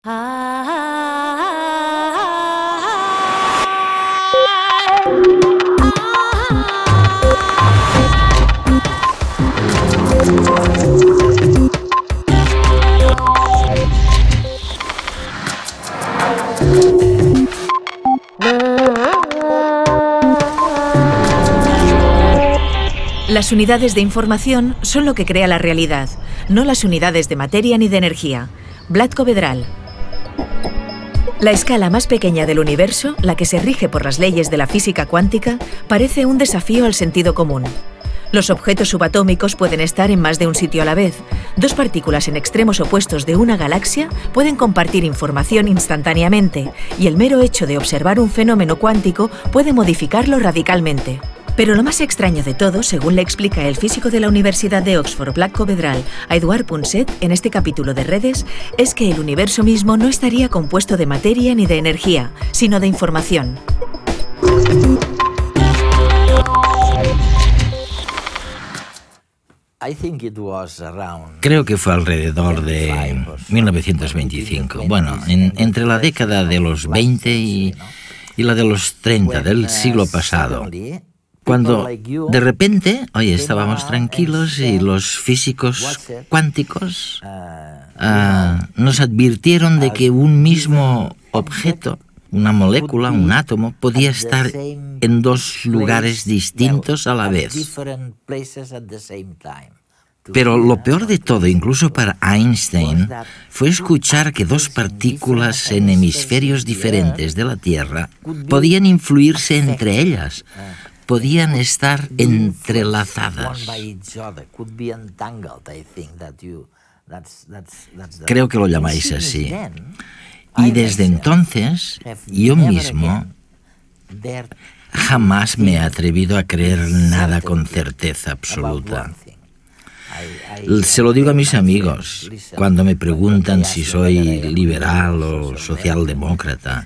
Las unidades de información son lo que crea la realidad, no las unidades de materia ni de energía. Vlatko Vedral. La escala más pequeña del universo, la que se rige por las leyes de la física cuántica, parece un desafío al sentido común. Los objetos subatómicos pueden estar en más de un sitio a la vez. Dos partículas en extremos opuestos de una galaxia pueden compartir información instantáneamente, y el mero hecho de observar un fenómeno cuántico puede modificarlo radicalmente. Pero lo más extraño de todo, según le explica el físico de la Universidad de Oxford, Vlatko Vedral, a Eduard Punset en este capítulo de Redes, es que el universo mismo no estaría compuesto de materia ni de energía, sino de información. Creo que fue alrededor de 1925. Bueno, entre la década de los 20 y la de los 30 del siglo pasado. Cuando de repente, estábamos tranquilos y los físicos cuánticos nos advirtieron de que un mismo objeto, una molécula, un átomo, podía estar en dos lugares distintos a la vez. Pero lo peor de todo, incluso para Einstein, fue escuchar que dos partículas en hemisferios diferentes de la Tierra podían influirse entre ellas. Podían estar entrelazadas. Creo que lo llamáis así. Y desde entonces, yo mismo jamás me he atrevido a creer nada con certeza absoluta. Se lo digo a mis amigos cuando me preguntan si soy liberal o socialdemócrata.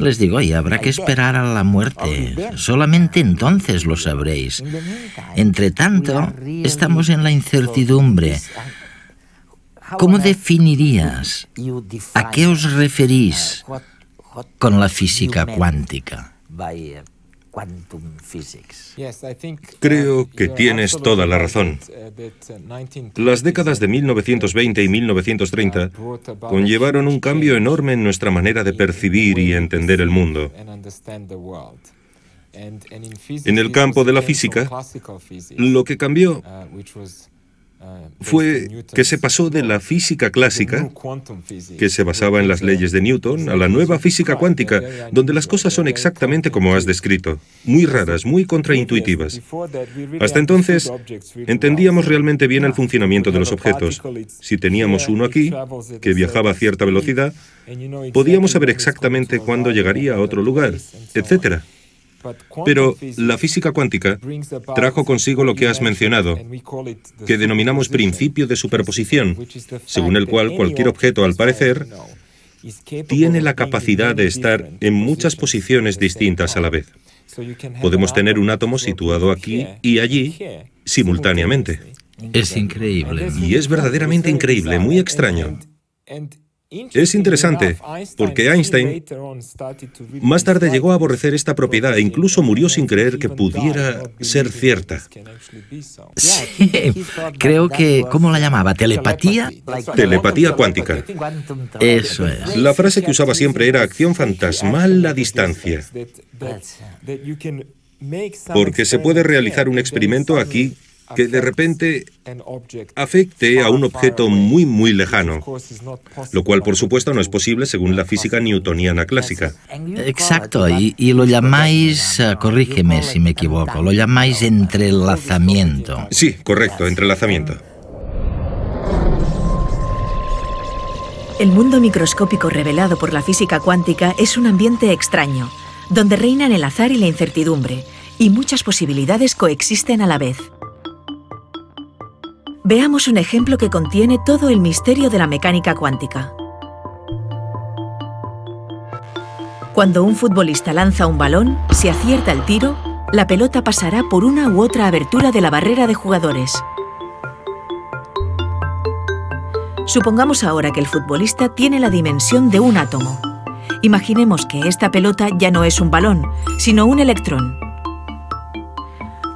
Les digo, habrá que esperar a la muerte. Solamente entonces lo sabréis. Entre tanto, estamos en la incertidumbre. ¿Cómo definirías? ¿A qué os referís con la física cuántica? Creo que tienes toda la razón. Las décadas de 1920 y 1930 conllevaron un cambio enorme en nuestra manera de percibir y entender el mundo. En el campo de la física, lo que cambió fue que se pasó de la física clásica, que se basaba en las leyes de Newton, a la nueva física cuántica, donde las cosas son exactamente como has descrito, muy raras, muy contraintuitivas. Hasta entonces, entendíamos realmente bien el funcionamiento de los objetos. Si teníamos uno aquí, que viajaba a cierta velocidad, podíamos saber exactamente cuándo llegaría a otro lugar, etc. Pero la física cuántica trajo consigo lo que has mencionado, que denominamos principio de superposición, según el cual cualquier objeto, al parecer, tiene la capacidad de estar en muchas posiciones distintas a la vez. Podemos tener un átomo situado aquí y allí simultáneamente. Es increíble. Y es verdaderamente increíble, muy extraño. Es interesante, porque Einstein más tarde llegó a aborrecer esta propiedad e incluso murió sin creer que pudiera ser cierta. Sí, creo que, ¿cómo la llamaba? ¿Telepatía? Telepatía cuántica. Eso es. La frase que usaba siempre era acción fantasmal a distancia. Porque se puede realizar un experimento aquí que de repente afecte a un objeto muy, muy lejano, lo cual, por supuesto, no es posible según la física newtoniana clásica. Exacto, y lo llamáis, corrígeme si me equivoco, lo llamáis entrelazamiento. Sí, correcto, entrelazamiento. El mundo microscópico revelado por la física cuántica es un ambiente extraño, donde reinan el azar y la incertidumbre, y muchas posibilidades coexisten a la vez. Veamos un ejemplo que contiene todo el misterio de la mecánica cuántica. Cuando un futbolista lanza un balón, si acierta el tiro, la pelota pasará por una u otra abertura de la barrera de jugadores. Supongamos ahora que el futbolista tiene la dimensión de un átomo. Imaginemos que esta pelota ya no es un balón, sino un electrón.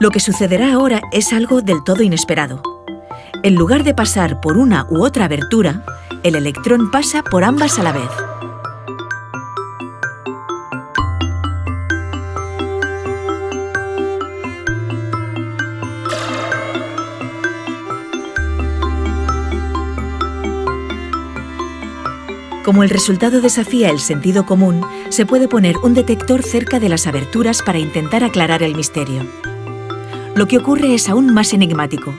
Lo que sucederá ahora es algo del todo inesperado. En lugar de pasar por una u otra abertura, el electrón pasa por ambas a la vez. Como el resultado desafía el sentido común, se puede poner un detector cerca de las aberturas para intentar aclarar el misterio. Lo que ocurre es aún más enigmático.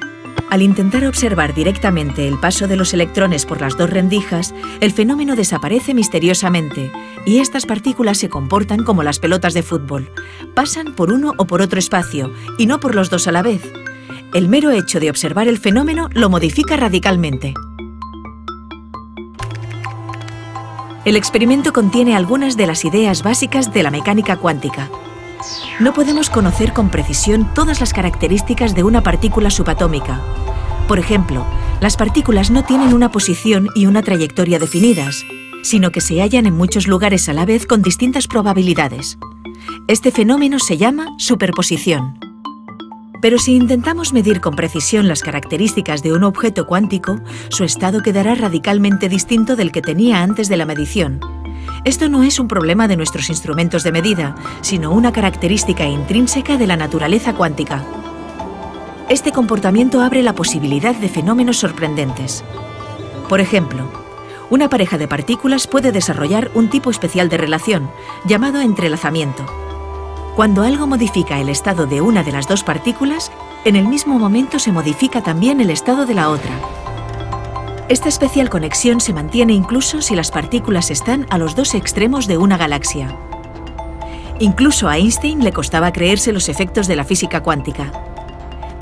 Al intentar observar directamente el paso de los electrones por las dos rendijas, el fenómeno desaparece misteriosamente y estas partículas se comportan como las pelotas de fútbol. Pasan por uno o por otro espacio y no por los dos a la vez. El mero hecho de observar el fenómeno lo modifica radicalmente. El experimento contiene algunas de las ideas básicas de la mecánica cuántica. No podemos conocer con precisión todas las características de una partícula subatómica. Por ejemplo, las partículas no tienen una posición y una trayectoria definidas, sino que se hallan en muchos lugares a la vez con distintas probabilidades. Este fenómeno se llama superposición. Pero si intentamos medir con precisión las características de un objeto cuántico, su estado quedará radicalmente distinto del que tenía antes de la medición. Esto no es un problema de nuestros instrumentos de medida, sino una característica intrínseca de la naturaleza cuántica. Este comportamiento abre la posibilidad de fenómenos sorprendentes. Por ejemplo, una pareja de partículas puede desarrollar un tipo especial de relación, llamado entrelazamiento. Cuando algo modifica el estado de una de las dos partículas, en el mismo momento se modifica también el estado de la otra. Esta especial conexión se mantiene incluso si las partículas están a los dos extremos de una galaxia. Incluso a Einstein le costaba creerse los efectos de la física cuántica.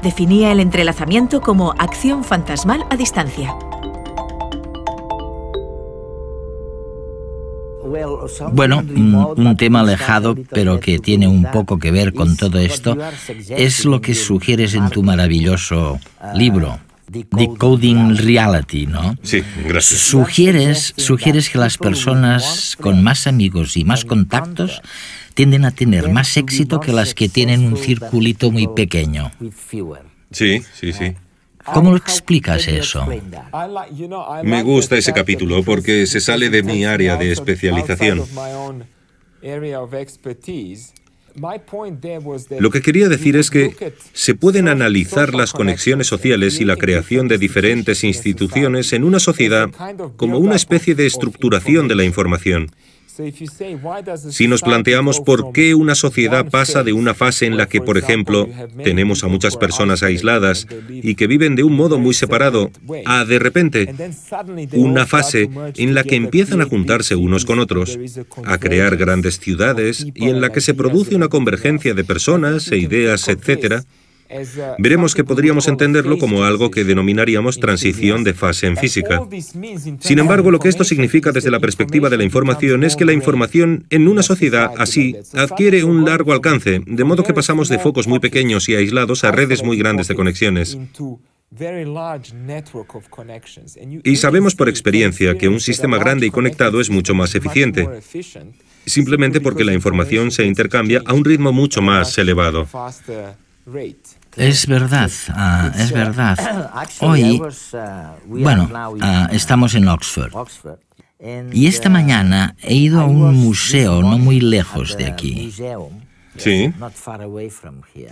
Definía el entrelazamiento como acción fantasmal a distancia. Bueno, un tema alejado, pero que tiene un poco que ver con todo esto, es lo que sugieres en tu maravilloso libro, Decoding Reality, ¿no? Sí, gracias. Sugieres que las personas con más amigos y más contactos tienden a tener más éxito que las que tienen un circulito muy pequeño. Sí, sí, sí. ¿Cómo lo explicas eso? Me gusta ese capítulo porque se sale de mi área de especialización. Lo que quería decir es que se pueden analizar las conexiones sociales y la creación de diferentes instituciones en una sociedad como una especie de estructuración de la información. Si nos planteamos por qué una sociedad pasa de una fase en la que, por ejemplo, tenemos a muchas personas aisladas y que viven de un modo muy separado, a, de repente, una fase en la que empiezan a juntarse unos con otros, a crear grandes ciudades y en la que se produce una convergencia de personas e ideas, etc., veremos que podríamos entenderlo como algo que denominaríamos transición de fase en física. Sin embargo, lo que esto significa desde la perspectiva de la información es que la información en una sociedad así adquiere un largo alcance, de modo que pasamos de focos muy pequeños y aislados a redes muy grandes de conexiones. Y sabemos por experiencia que un sistema grande y conectado es mucho más eficiente, simplemente porque la información se intercambia a un ritmo mucho más elevado. Es verdad, es verdad. Hoy, estamos en Oxford. Y esta mañana he ido a un museo no muy lejos de aquí. Sí.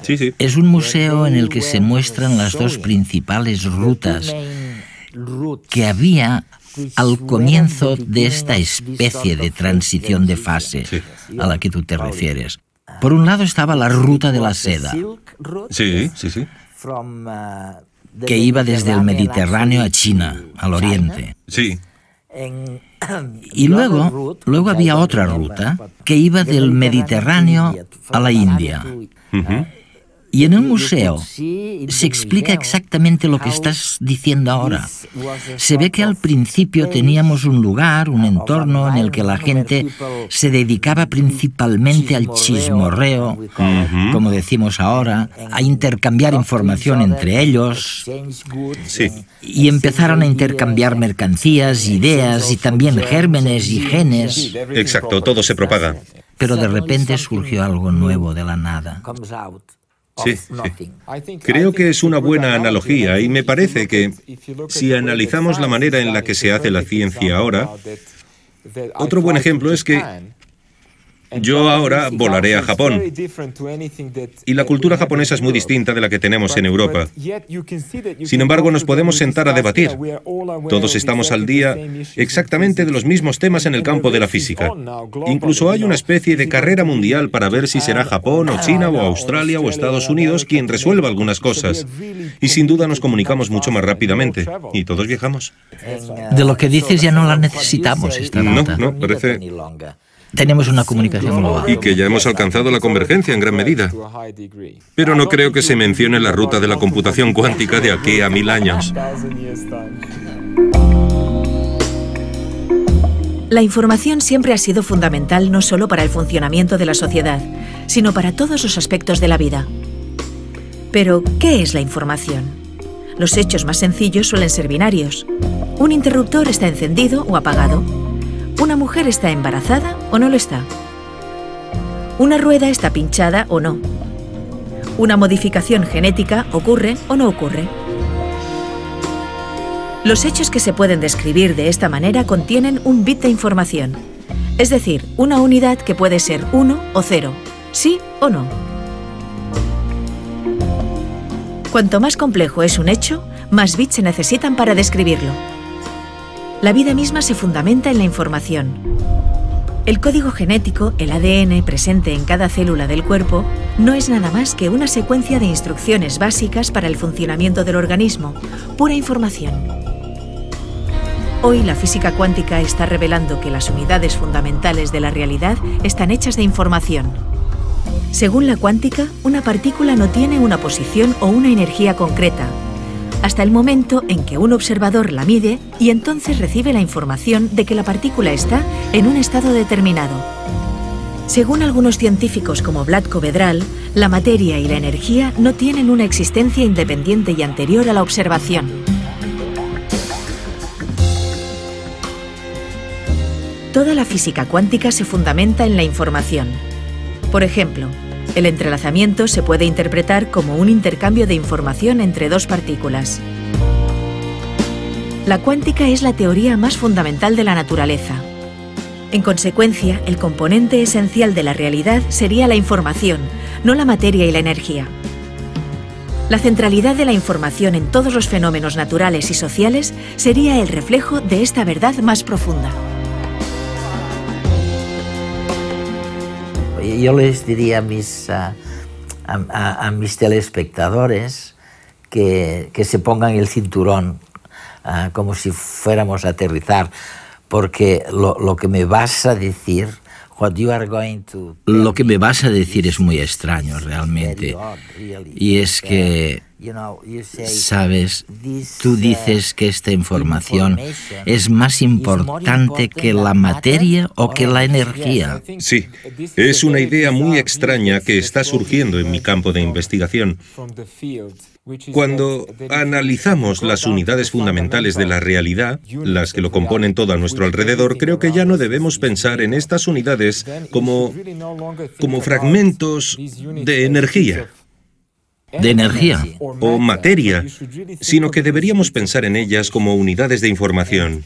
Sí, sí. Es un museo en el que se muestran las dos principales rutas que había al comienzo de esta especie de transición de fase a la que tú te refieres. Por un lado estaba la ruta de la seda. Sí, sí, sí. Que iba desde el Mediterráneo a China, al oriente. Sí. Y luego había otra ruta que iba del Mediterráneo a la India. Y en el museo se explica exactamente lo que estás diciendo ahora. Se ve que al principio teníamos un lugar, un entorno en el que la gente se dedicaba principalmente al chismorreo, como decimos ahora, a intercambiar información entre ellos. Sí. Y empezaron a intercambiar mercancías, ideas y también gérmenes y genes. Exacto, todo se propaga. Pero de repente surgió algo nuevo de la nada. Sí, sí. Creo que es una buena analogía y me parece que si analizamos la manera en la que se hace la ciencia ahora, otro buen ejemplo es que yo ahora volaré a Japón y la cultura japonesa es muy distinta de la que tenemos en Europa. Sin embargo, nos podemos sentar a debatir. Todos estamos al día exactamente de los mismos temas en el campo de la física. Incluso hay una especie de carrera mundial para ver si será Japón o China o Australia o Estados Unidos quien resuelva algunas cosas. Y sin duda nos comunicamos mucho más rápidamente. Y todos viajamos. De lo que dices ya no la necesitamos esta ruta. No, parece... Tenemos una comunicación global. Y que ya hemos alcanzado la convergencia en gran medida. Pero no creo que se mencione la ruta de la computación cuántica de aquí a 1000 años. La información siempre ha sido fundamental no solo para el funcionamiento de la sociedad, sino para todos los aspectos de la vida. Pero, ¿qué es la información? Los hechos más sencillos suelen ser binarios. Un interruptor está encendido o apagado. ¿Una mujer está embarazada o no lo está? ¿Una rueda está pinchada o no? ¿Una modificación genética ocurre o no ocurre? Los hechos que se pueden describir de esta manera contienen un bit de información, es decir, una unidad que puede ser 1 o 0, sí o no. Cuanto más complejo es un hecho, más bits se necesitan para describirlo. La vida misma se fundamenta en la información. El código genético, el ADN presente en cada célula del cuerpo, no es nada más que una secuencia de instrucciones básicas para el funcionamiento del organismo, pura información. Hoy la física cuántica está revelando que las unidades fundamentales de la realidad están hechas de información. Según la cuántica, una partícula no tiene una posición o una energía concreta, hasta el momento en que un observador la mide y entonces recibe la información de que la partícula está en un estado determinado. Según algunos científicos como Vlatko Vedral, la materia y la energía no tienen una existencia independiente y anterior a la observación. Toda la física cuántica se fundamenta en la información. Por ejemplo, el entrelazamiento se puede interpretar como un intercambio de información entre dos partículas. La cuántica es la teoría más fundamental de la naturaleza. En consecuencia, el componente esencial de la realidad sería la información, no la materia y la energía. La centralidad de la información en todos los fenómenos naturales y sociales sería el reflejo de esta verdad más profunda. Yo les diría a mis telespectadores que se pongan el cinturón como si fuéramos a aterrizar, porque lo que me vas a decir, lo que me vas a decir es muy extraño realmente. Y es que, sabes, tú dices que esta información es más importante que la materia o que la energía. Sí, es una idea muy extraña que está surgiendo en mi campo de investigación. Cuando analizamos las unidades fundamentales de la realidad, las que lo componen todo a nuestro alrededor, creo que ya no debemos pensar en estas unidades como fragmentos de energía. ¿De energía? O materia, sino que deberíamos pensar en ellas como unidades de información.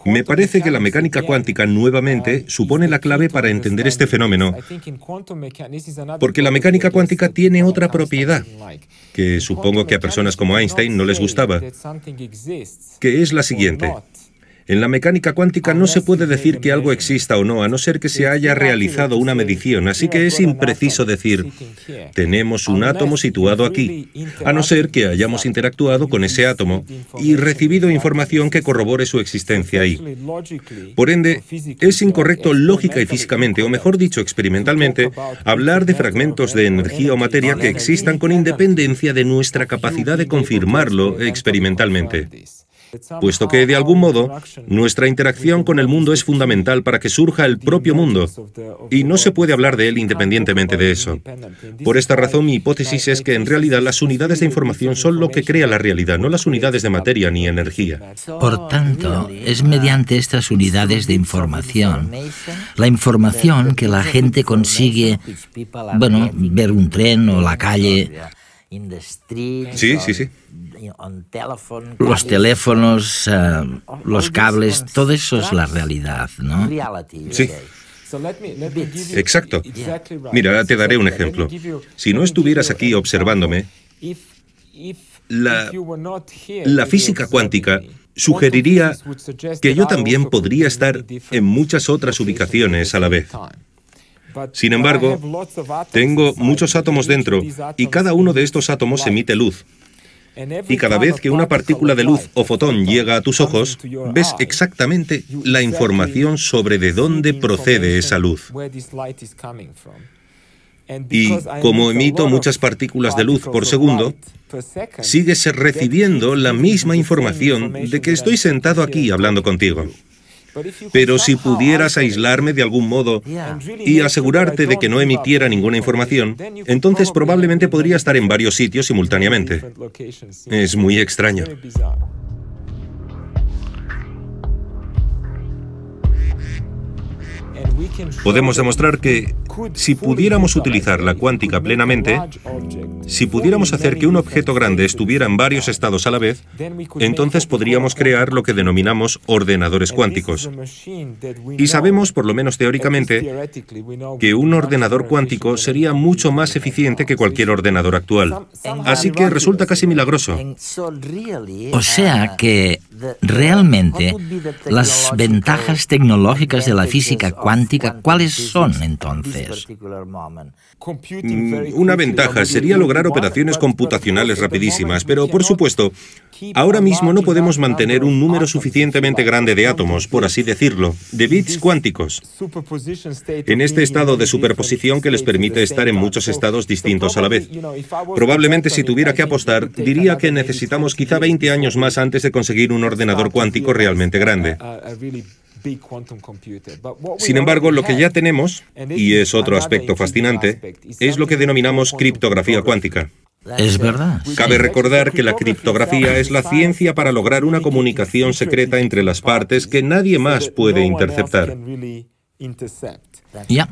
Me parece que la mecánica cuántica nuevamente supone la clave para entender este fenómeno, porque la mecánica cuántica tiene otra propiedad, que supongo que a personas como Einstein no les gustaba, que es la siguiente. En la mecánica cuántica no se puede decir que algo exista o no, a no ser que se haya realizado una medición, así que es impreciso decir, tenemos un átomo situado aquí, a no ser que hayamos interactuado con ese átomo y recibido información que corrobore su existencia ahí. Por ende, es incorrecto lógica y físicamente, o mejor dicho, experimentalmente, hablar de fragmentos de energía o materia que existan con independencia de nuestra capacidad de confirmarlo experimentalmente. Puesto que, de algún modo, nuestra interacción con el mundo es fundamental para que surja el propio mundo, y no se puede hablar de él independientemente de eso. Por esta razón, mi hipótesis es que, en realidad, las unidades de información son lo que crea la realidad, no las unidades de materia ni energía. Por tanto, es mediante estas unidades de información, la información que la gente consigue, ver un tren o la calle. Sí. Los teléfonos, los cables, todo eso es la realidad, ¿no? Sí. Exacto. Mira, te daré un ejemplo. Si no estuvieras aquí observándome, la física cuántica sugeriría que yo también podría estar en muchas otras ubicaciones a la vez. Sin embargo, tengo muchos átomos dentro y cada uno de estos átomos emite luz. Y cada vez que una partícula de luz o fotón llega a tus ojos, ves exactamente la información sobre de dónde procede esa luz. Y como emito muchas partículas de luz por segundo, sigues recibiendo la misma información de que estoy sentado aquí hablando contigo. Pero si pudieras aislarme de algún modo y asegurarte de que no emitiera ninguna información, entonces probablemente podría estar en varios sitios simultáneamente. Es muy extraño. Podemos demostrar que, si pudiéramos utilizar la cuántica plenamente, si pudiéramos hacer que un objeto grande estuviera en varios estados a la vez, entonces podríamos crear lo que denominamos ordenadores cuánticos. Y sabemos, por lo menos teóricamente, que un ordenador cuántico sería mucho más eficiente que cualquier ordenador actual. Así que resulta casi milagroso. O sea que, realmente, las ventajas tecnológicas de la física cuántica, ¿cuáles son entonces? Una ventaja sería lograr operaciones computacionales rapidísimas, pero por supuesto, ahora mismo no podemos mantener un número suficientemente grande de átomos, por así decirlo, de bits cuánticos, en este estado de superposición que les permite estar en muchos estados distintos a la vez. Probablemente, si tuviera que apostar, diría que necesitamos quizá 20 años más antes de conseguir un ordenador cuántico realmente grande. Sin embargo, lo que ya tenemos, y es otro aspecto fascinante, es lo que denominamos criptografía cuántica. Es verdad. Cabe recordar que la criptografía es la ciencia para lograr una comunicación secreta entre las partes que nadie más puede interceptar. Ya.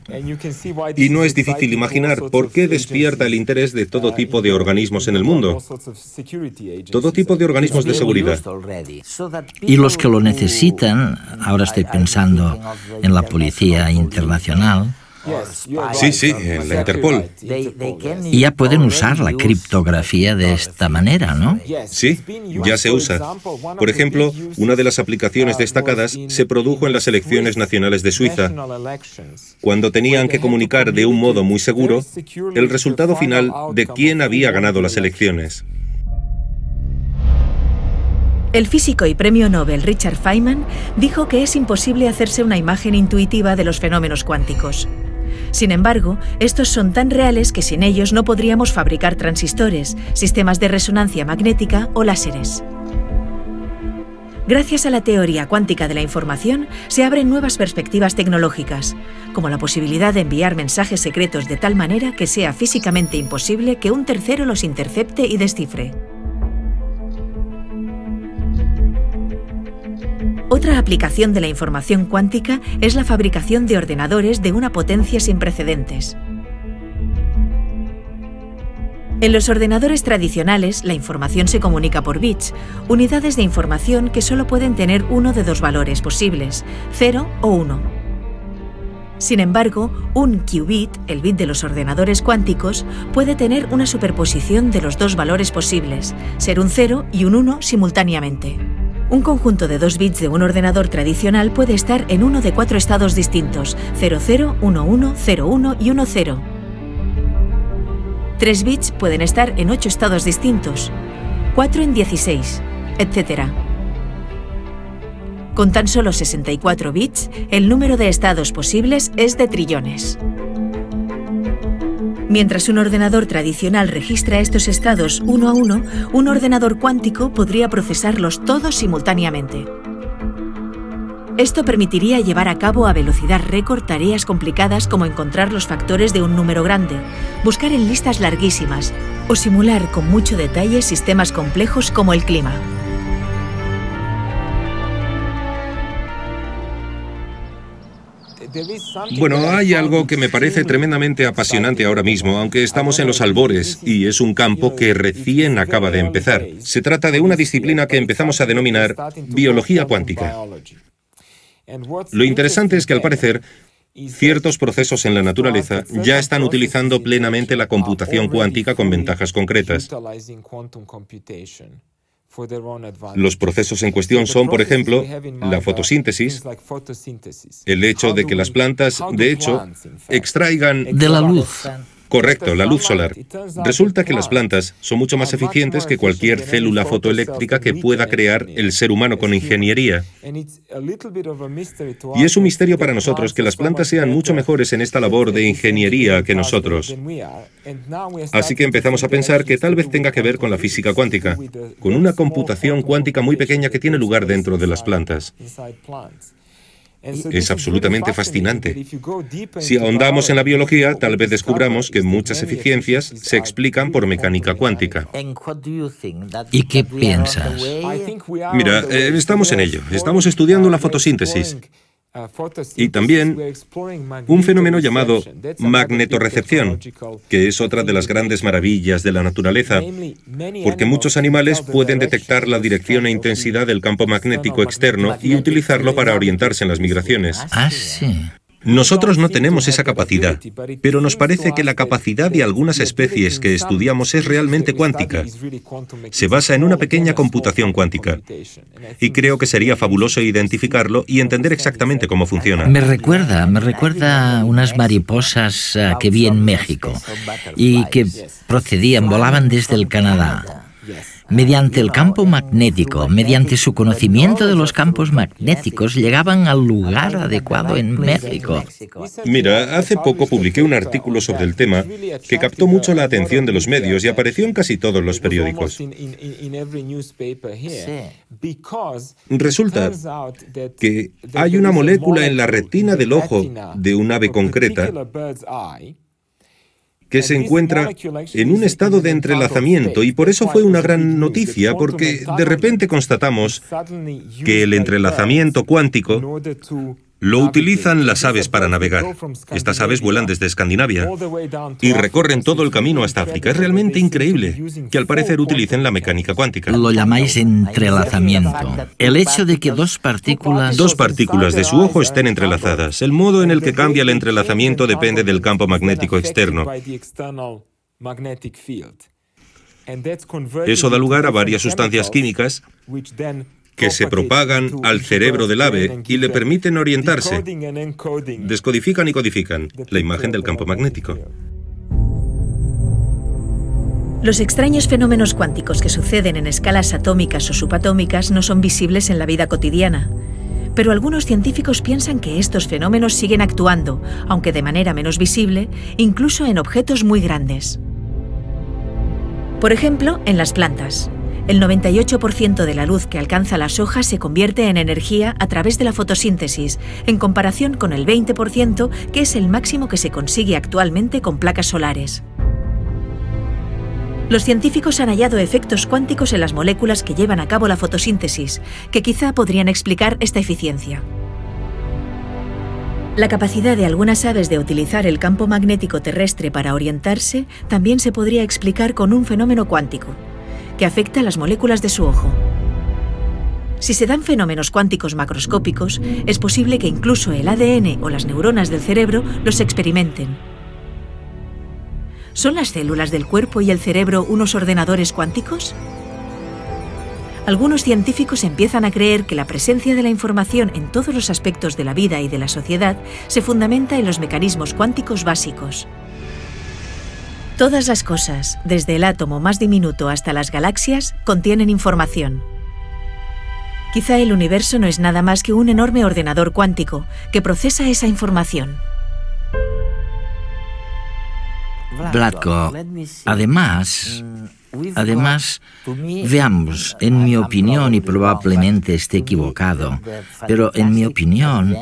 Y no es difícil imaginar por qué despierta el interés de todo tipo de organismos en el mundo. Todo tipo de organismos de seguridad. Y los que lo necesitan, ahora estoy pensando en la Policía Internacional. Sí, en la Interpol. Y ya pueden usar la criptografía de esta manera, ¿no? Sí, ya se usa. Por ejemplo, una de las aplicaciones destacadas se produjo en las elecciones nacionales de Suiza, cuando tenían que comunicar de un modo muy seguro el resultado final de quién había ganado las elecciones. El físico y premio Nobel Richard Feynman dijo que es imposible hacerse una imagen intuitiva de los fenómenos cuánticos. Sin embargo, estos son tan reales que sin ellos no podríamos fabricar transistores, sistemas de resonancia magnética o láseres. Gracias a la teoría cuántica de la información, se abren nuevas perspectivas tecnológicas, como la posibilidad de enviar mensajes secretos de tal manera que sea físicamente imposible que un tercero los intercepte y descifre. Otra aplicación de la información cuántica es la fabricación de ordenadores de una potencia sin precedentes. En los ordenadores tradicionales, la información se comunica por bits, unidades de información que solo pueden tener uno de dos valores posibles, 0 o 1. Sin embargo, un qubit, el bit de los ordenadores cuánticos, puede tener una superposición de los dos valores posibles, ser un 0 y un 1 simultáneamente. Un conjunto de 2 bits de un ordenador tradicional puede estar en uno de 4 estados distintos, 00, 11, 01 y 10. 3 bits pueden estar en 8 estados distintos, 4 en 16, etc. Con tan solo 64 bits, el número de estados posibles es de trillones. Mientras un ordenador tradicional registra estos estados uno a uno, un ordenador cuántico podría procesarlos todos simultáneamente. Esto permitiría llevar a cabo a velocidad récord tareas complicadas como encontrar los factores de un número grande, buscar en listas larguísimas o simular con mucho detalle sistemas complejos como el clima. Bueno, hay algo que me parece tremendamente apasionante ahora mismo, aunque estamos en los albores, y es un campo que recién acaba de empezar. Se trata de una disciplina que empezamos a denominar biología cuántica. Lo interesante es que, al parecer, ciertos procesos en la naturaleza ya están utilizando plenamente la computación cuántica con ventajas concretas. Los procesos en cuestión son, por ejemplo, la fotosíntesis, el hecho de que las plantas, de hecho, extraigan de la luz. Correcto, la luz solar. Resulta que las plantas son mucho más eficientes que cualquier célula fotoeléctrica que pueda crear el ser humano con ingeniería. Y es un misterio para nosotros que las plantas sean mucho mejores en esta labor de ingeniería que nosotros. Así que empezamos a pensar que tal vez tenga que ver con la física cuántica, con una computación cuántica muy pequeña que tiene lugar dentro de las plantas. Es absolutamente fascinante. Si ahondamos en la biología, tal vez descubramos que muchas eficiencias se explican por mecánica cuántica. ¿Y qué piensas? Mira, estamos en ello. Estamos estudiando la fotosíntesis. Y también un fenómeno llamado magnetorrecepción, que es otra de las grandes maravillas de la naturaleza, porque muchos animales pueden detectar la dirección e intensidad del campo magnético externo y utilizarlo para orientarse en las migraciones. Ah, sí. Nosotros no tenemos esa capacidad, pero nos parece que la capacidad de algunas especies que estudiamos es realmente cuántica. Se basa en una pequeña computación cuántica. Y creo que sería fabuloso identificarlo y entender exactamente cómo funciona. Me recuerda unas mariposas que vi en México y que volaban desde el Canadá. Mediante el campo magnético, mediante su conocimiento de los campos magnéticos, llegaban al lugar adecuado en México. Mira, hace poco publiqué un artículo sobre el tema que captó mucho la atención de los medios y apareció en casi todos los periódicos. Resulta que hay una molécula en la retina del ojo de un ave concreta que se encuentra en un estado de entrelazamiento, y por eso fue una gran noticia, porque de repente constatamos que el entrelazamiento cuántico lo utilizan las aves para navegar. Estas aves vuelan desde Escandinavia y recorren todo el camino hasta África. Es realmente increíble que al parecer utilicen la mecánica cuántica. Lo llamáis entrelazamiento. El hecho de que dos partículas de su ojo estén entrelazadas. El modo en el que cambia el entrelazamiento depende del campo magnético externo. Eso da lugar a varias sustancias químicas que se propagan al cerebro del ave y le permiten orientarse. Descodifican y codifican la imagen del campo magnético. Los extraños fenómenos cuánticos que suceden en escalas atómicas o subatómicas no son visibles en la vida cotidiana. Pero algunos científicos piensan que estos fenómenos siguen actuando, aunque de manera menos visible, incluso en objetos muy grandes. Por ejemplo, en las plantas. El 98% de la luz que alcanza las hojas se convierte en energía a través de la fotosíntesis, en comparación con el 20%, que es el máximo que se consigue actualmente con placas solares. Los científicos han hallado efectos cuánticos en las moléculas que llevan a cabo la fotosíntesis, que quizá podrían explicar esta eficiencia. La capacidad de algunas aves de utilizar el campo magnético terrestre para orientarse también se podría explicar con un fenómeno cuántico, que afecta a las moléculas de su ojo. Si se dan fenómenos cuánticos macroscópicos, es posible que incluso el ADN o las neuronas del cerebro los experimenten. ¿Son las células del cuerpo y el cerebro unos ordenadores cuánticos? Algunos científicos empiezan a creer que la presencia de la información en todos los aspectos de la vida y de la sociedad se fundamenta en los mecanismos cuánticos básicos. Todas las cosas, desde el átomo más diminuto hasta las galaxias, contienen información. Quizá el universo no es nada más que un enorme ordenador cuántico que procesa esa información. Vlatko, además, veamos, en mi opinión, y probablemente esté equivocado, pero en mi opinión,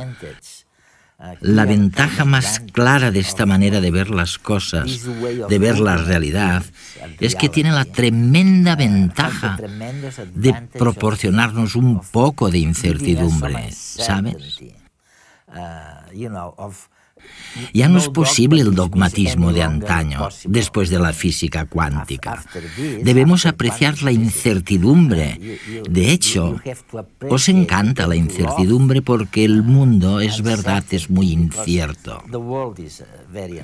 la ventaja más clara de esta manera de ver las cosas, de ver la realidad, es que tiene la tremenda ventaja de proporcionarnos un poco de incertidumbre, ¿sabes? Ya no es posible el dogmatismo de antaño, después de la física cuántica. Debemos apreciar la incertidumbre. De hecho, os encanta la incertidumbre porque el mundo, es verdad, es muy incierto.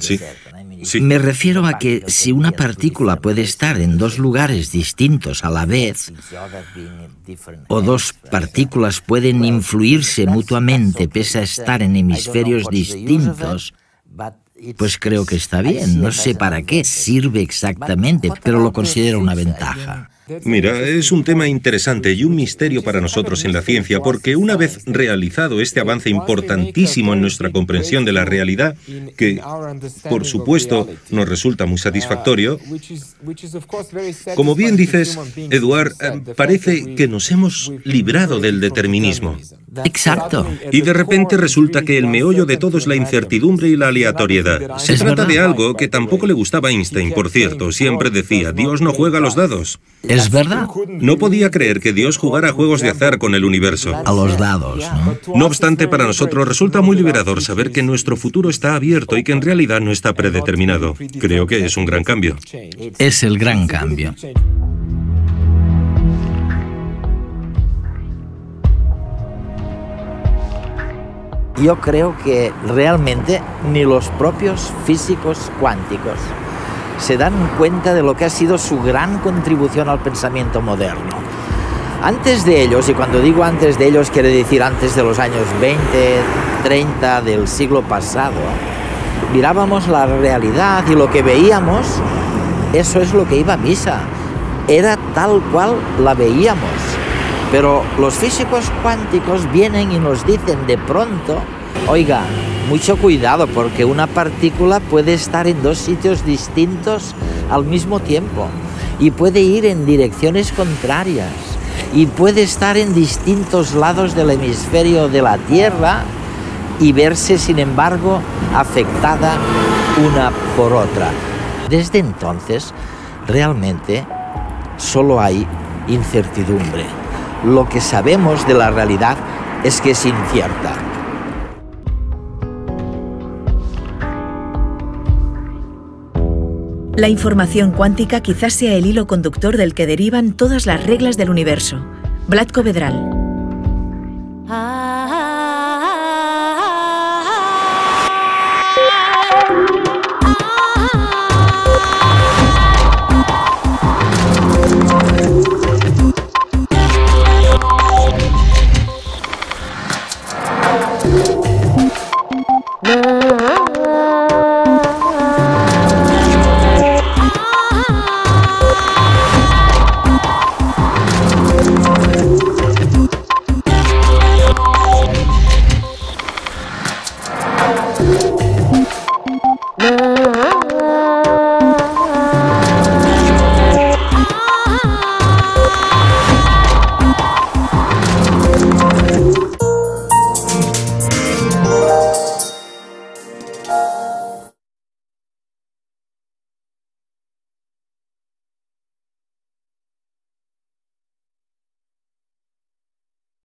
Sí. Me refiero a que si una partícula puede estar en dos lugares distintos a la vez, o dos partículas pueden influirse mutuamente pese a estar en hemisferios distintos, pues creo que está bien. No sé para qué sirve exactamente, pero lo considero una ventaja. Mira, es un tema interesante y un misterio para nosotros en la ciencia, porque una vez realizado este avance importantísimo en nuestra comprensión de la realidad, que, por supuesto, nos resulta muy satisfactorio, como bien dices, Eduard, parece que nos hemos librado del determinismo. Exacto. Y de repente resulta que el meollo de todo es la incertidumbre y la aleatoriedad. Se trata de algo que tampoco le gustaba a Einstein, por cierto. Siempre decía, Dios no juega a los dados. Es verdad. No podía creer que Dios jugara juegos de azar con el universo. A los dados, ¿no? No obstante, para nosotros resulta muy liberador saber que nuestro futuro está abierto y que en realidad no está predeterminado. Creo que es un gran cambio. Es el gran cambio. Yo creo que realmente ni los propios físicos cuánticos se dan cuenta de lo que ha sido su gran contribución al pensamiento moderno. Antes de ellos, y cuando digo antes de ellos quiere decir antes de los años 20, 30 del siglo pasado, mirábamos la realidad y lo que veíamos, eso es lo que iba a misa. Era tal cual la veíamos. Pero los físicos cuánticos vienen y nos dicen de pronto, oiga, mucho cuidado porque una partícula puede estar en dos sitios distintos al mismo tiempo y puede ir en direcciones contrarias y puede estar en distintos lados del hemisferio de la Tierra y verse, sin embargo, afectada una por otra. Desde entonces, realmente, solo hay incertidumbre. Lo que sabemos de la realidad es que es incierta. La información cuántica quizás sea el hilo conductor del que derivan todas las reglas del universo. Vlatko Vedral.